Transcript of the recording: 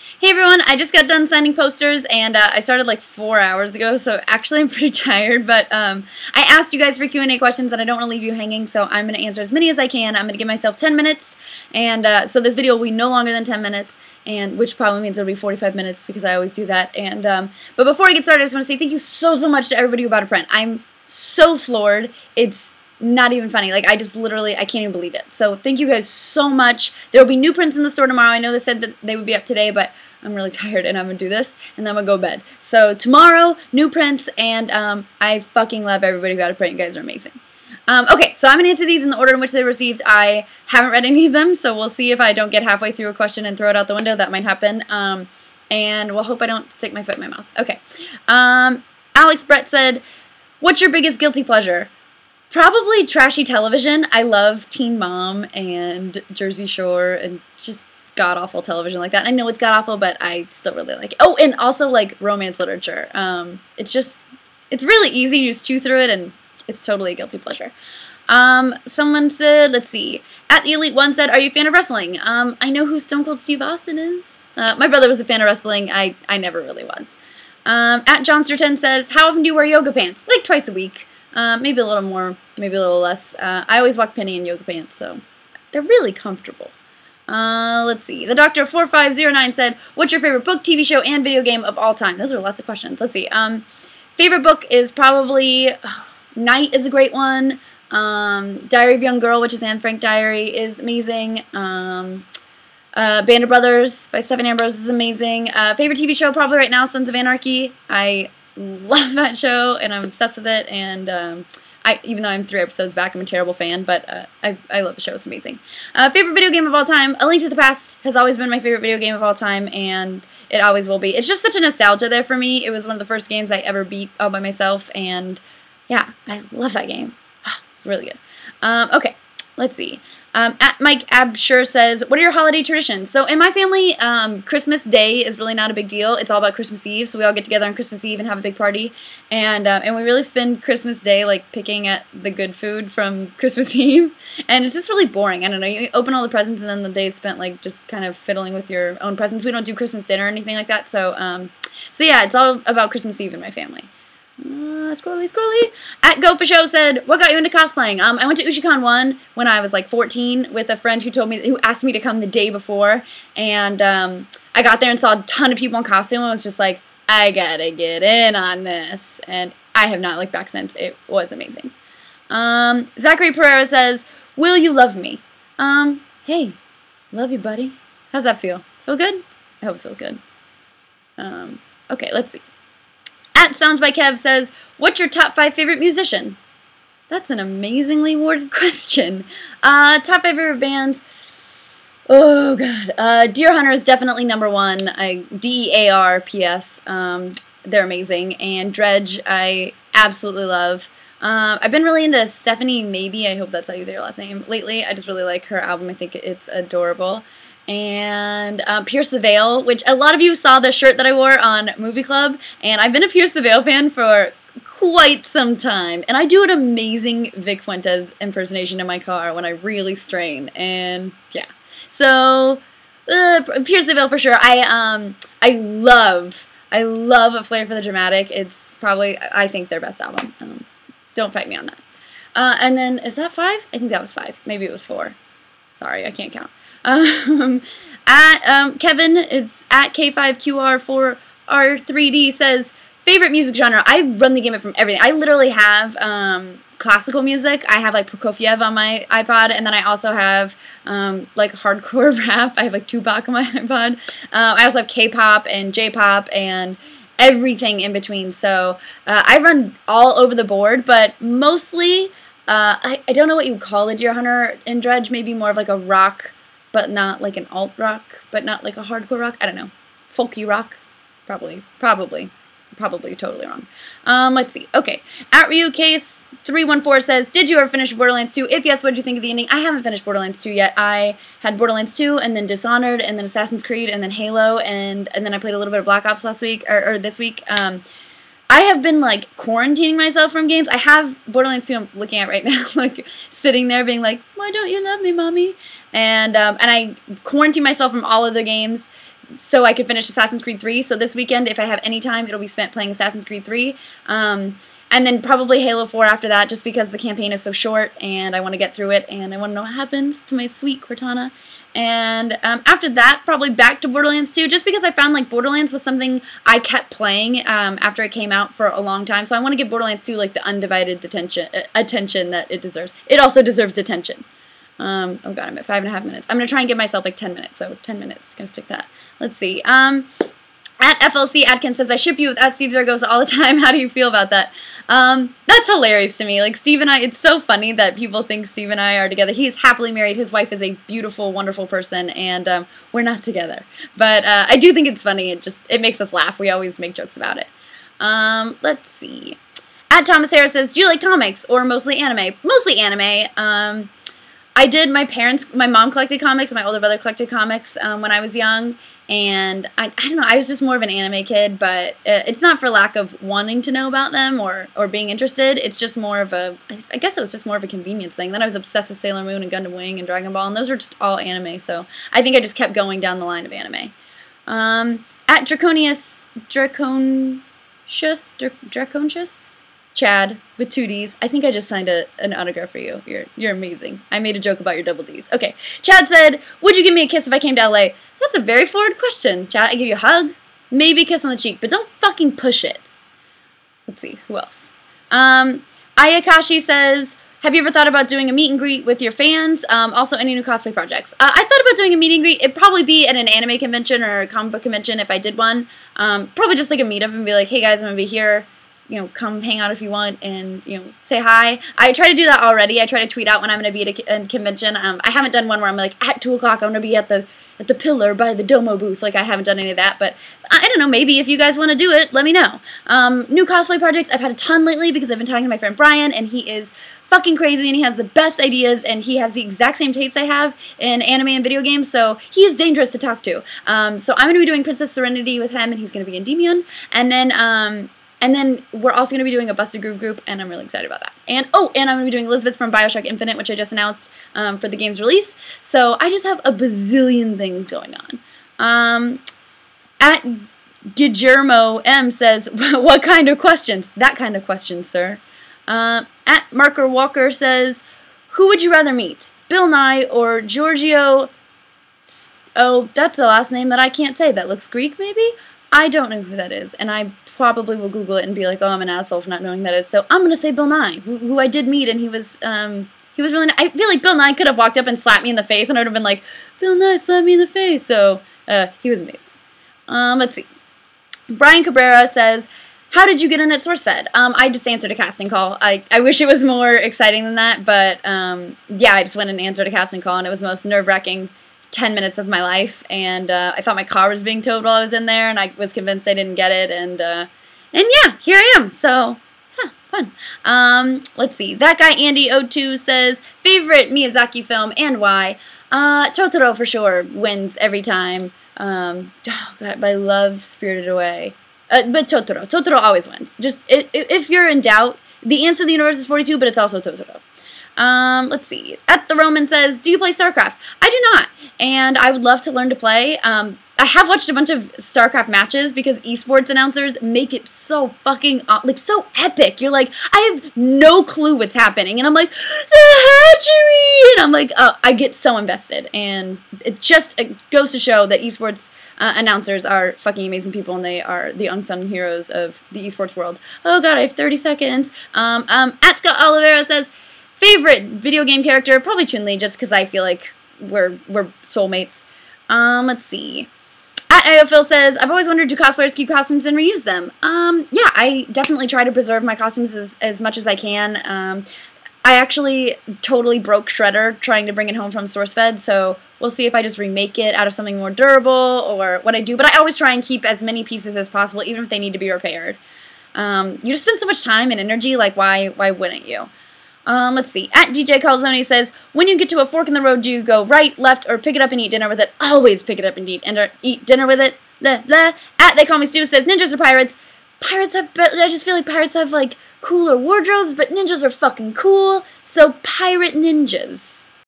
Hey everyone, I just got done signing posters and I started like 4 hours ago, so actually I'm pretty tired, but I asked you guys for Q&A questions and I don't want to leave you hanging, so I'm going to answer as many as I can. I'm going to give myself 10 minutes, and so this video will be no longer than 10 minutes, and which probably means it'll be 45 minutes because I always do that. And but before I get started, I just want to say thank you so much to everybody who bought a print. I'm so floored. It's not even funny. Like, I just literally, I can't even believe it. So thank you guys so much. There will be new prints in the store tomorrow. I know they said that they would be up today, but I'm really tired and I'm going to do this and then I'm going to go to bed. So tomorrow, new prints, and I fucking love everybody who got a print. You guys are amazing. Okay, so I'm going to answer these in the order in which they were received. I haven't read any of them, so we'll see if I don't get halfway through a question and throw it out the window. That might happen. And we'll hope I don't stick my foot in my mouth. Okay. Alex Brett said, what's your biggest guilty pleasure? Probably trashy television. I love Teen Mom and Jersey Shore and just god-awful television like that. I know it's god-awful, but I still really like it. Oh, and also, like, romance literature. It's really easy. You just chew through it, and it's totally a guilty pleasure. Someone said, let's see, at the Elite One said, are you a fan of wrestling? I know who Stone Cold Steve Austin is. My brother was a fan of wrestling. I never really was. At Johnsterton says, how often do you wear yoga pants? Like twice a week. Maybe a little more, maybe a little less. I always walk Penny in yoga pants, so they're really comfortable. Let's see. The Doctor 4509 said, what's your favorite book, TV show, and video game of all time? Those are lots of questions. Let's see. Favorite book is probably Night is a great one. Diary of a Young Girl, which is Anne Frank Diary, is amazing. Band of Brothers by Stephen Ambrose is amazing. Favorite TV show probably right now, Sons of Anarchy. I love that show, and I'm obsessed with it, and even though I'm 3 episodes back, I'm a terrible fan, but I love the show. It's amazing. Favorite video game of all time, A Link to the Past has always been my favorite video game of all time, and it always will be. It's just such a nostalgia there for me. It was one of the first games I ever beat all by myself, and yeah, I love that game. It's really good. Okay, let's see. At Mike Absher says, what are your holiday traditions? So in my family, Christmas Day is really not a big deal. It's all about Christmas Eve, so we all get together on Christmas Eve and have a big party. And we really spend Christmas Day, like, picking at the good food from Christmas Eve. And it's just really boring. I don't know. You open all the presents, and then the day is spent, like, just kind of fiddling with your own presents. We don't do Christmas dinner or anything like that. So yeah, it's all about Christmas Eve in my family. Scrolly. At Go For Show said, what got you into cosplaying? I went to Ushicon 1 when I was like 14 with a friend who asked me to come the day before, and I got there and saw a ton of people in costume and was just like, I gotta get in on this, and I have not looked back since. It was amazing. Zachary Pereira says, will you love me? Hey, love you, buddy. How's that feel? Feel good? I hope it feels good. Okay, let's see. At Sounds by Kev says, what's your top 5 favorite musician? That's an amazingly worded question. Top 5 favorite bands. Oh, God. Deer Hunter is definitely number 1. DEARPS. They're amazing. And Dredge, I absolutely love. I've been really into Stephanie Maybe. I hope that's how you say her last name. Lately, I just really like her album. I think it's adorable. And Pierce the Veil, which a lot of you saw the shirt that I wore on Movie Club, and I've been a Pierce the Veil fan for quite some time, and I do an amazing Vic Fuentes impersonation in my car when I really strain, and yeah, so Pierce the Veil for sure. I love A Flair for the Dramatic. It's probably, I think, their best album. Don't fight me on that. And then, is that 5? I think that was 5. Maybe it was 4. Sorry, I can't count. Kevin, it's at K5QR4R3D says, favorite music genre. I run the gamut from everything. I literally have classical music. I have like Prokofiev on my iPod, and then I also have like hardcore rap. I have like Tupac on my iPod. I also have K-pop and J-pop and everything in between. So I run all over the board, but mostly I don't know what you would call the Deer Hunter and Dredge. Maybe more of like a rock, but not like an alt rock, but not like a hardcore rock. I don't know. Folky rock? Probably totally wrong. Let's see. Okay. At RyuCase314 says, did you ever finish Borderlands 2? If yes, what did you think of the ending? I haven't finished Borderlands 2 yet. I had Borderlands 2, and then Dishonored, and then Assassin's Creed, and then Halo, and then I played a little bit of Black Ops last week, or this week. I have been, like, quarantining myself from games. I have Borderlands 2 I'm looking at right now, like, sitting there being like, why don't you love me, mommy? And I quarantine myself from all of the games so I could finish Assassin's Creed 3. So this weekend, if I have any time, it'll be spent playing Assassin's Creed 3. And then probably Halo 4 after that, just because the campaign is so short and I want to get through it and I want to know what happens to my sweet Cortana. And after that, probably back to Borderlands 2, just because I found like Borderlands was something I kept playing after it came out for a long time. So I want to give Borderlands 2 like the undivided attention that it deserves. It also deserves attention. Oh god, I'm at 5.5 minutes. I'm going to try and give myself like 10 minutes, so 10 minutes. Going to stick that. Let's see. At FLC Atkins says, I ship you with at Steve Zaragoza all the time. How do you feel about that? That's hilarious to me. Like, Steve and I, it's so funny that people think Steve and I are together. He is happily married. His wife is a beautiful, wonderful person, and we're not together. But I do think it's funny. It makes us laugh. We always make jokes about it. Let's see. At Thomas Harris says, do you like comics or mostly anime? Mostly anime. My mom collected comics, and my older brother collected comics when I was young, and I don't know, I was just more of an anime kid, but it's not for lack of wanting to know about them or being interested. It's just more of a, I guess it was just more of a convenience thing. Then I was obsessed with Sailor Moon and Gundam Wing and Dragon Ball, and those are just all anime, so I think I just kept going down the line of anime. At Draconius Chad with 2 Ds. I think I just signed an autograph for you. You're amazing. I made a joke about your double Ds. Okay. Chad said, would you give me a kiss if I came to LA? That's a very forward question. Chad, I give you a hug, maybe a kiss on the cheek, but don't fucking push it. Let's see. Who else? Ayakashi says, have you ever thought about doing a meet and greet with your fans? Also, any new cosplay projects? I thought about doing a meet and greet. It'd probably be at an anime convention or a comic book convention if I did one. Probably just like a meetup and be like, hey guys, I'm going to be here. You know, come hang out if you want and, you know, say hi. I try to do that already. I try to tweet out when I'm going to be at a convention. I haven't done one where I'm like, at 2 o'clock I'm going to be at the pillar by the Domo booth. Like, I haven't done any of that, but I don't know, maybe if you guys want to do it, let me know. New cosplay projects, I've had a ton lately because I've been talking to my friend Brian, and he is fucking crazy, and he has the best ideas, and he has the exact same taste I have in anime and video games, so he is dangerous to talk to. So I'm going to be doing Princess Serenity with him, and he's going to be Endymion, and then we're also going to be doing a Busted Groove group, and I'm really excited about that. And I'm going to be doing Elizabeth from Bioshock Infinite, which I just announced for the game's release. So I just have a bazillion things going on. At Guillermo M says, what kind of questions? That kind of questions, sir. At Marker Walker says, who would you rather meet? Bill Nye or Giorgio? Oh, that's a last name that I can't say. That looks Greek, maybe? I don't know who that is, and I probably will Google it and be like, oh, I'm an asshole for not knowing who that is. So I'm going to say Bill Nye, who I did meet, and he was really nice. I feel like Bill Nye could have walked up and slapped me in the face, and I would have been like, Bill Nye, slap me in the face. So he was amazing. Let's see. Brian Cabrera says, how did you get in at SourceFed? I just answered a casting call. I wish it was more exciting than that, but yeah, I just went and answered a casting call, and it was the most nerve-wracking 10 minutes of my life, and I thought my car was being towed while I was in there, and I was convinced I didn't get it, and yeah, here I am, so, yeah, fun. Let's see, that guy Andy02 says, favorite Miyazaki film, and why? Totoro for sure wins every time. Oh God, I love Spirited Away, but Totoro always wins. Just, if you're in doubt, the answer to the universe is 42, but it's also Totoro. Let's see. At the Roman says, do you play StarCraft? I do not, and I would love to learn to play. I have watched a bunch of StarCraft matches because esports announcers make it so fucking, like, so epic. You're like, I have no clue what's happening, and I'm like, the hatchery! And I'm like, oh, I get so invested, and it goes to show that esports announcers are fucking amazing people, and they are the unsung heroes of the esports world. Oh god, I have 30 seconds. At Scott Oliveira says, favorite video game character, probably Chun-Li, just because I feel like we're soulmates. Let's see. At AOPhil says, I've always wondered, do cosplayers keep costumes and reuse them? Yeah, I definitely try to preserve my costumes as much as I can. I actually totally broke Shredder trying to bring it home from SourceFed, so we'll see if I just remake it out of something more durable or what I do. But I always try and keep as many pieces as possible, even if they need to be repaired. You just spend so much time and energy, like why wouldn't you? Let's see. At DJ Calzone says, when you get to a fork in the road, do you go right, left, or pick it up and eat dinner with it? Always pick it up and eat dinner with it. At They Call Me Stu says, ninjas or pirates? I just feel like pirates have, like, cooler wardrobes, but ninjas are fucking cool, so pirate ninjas.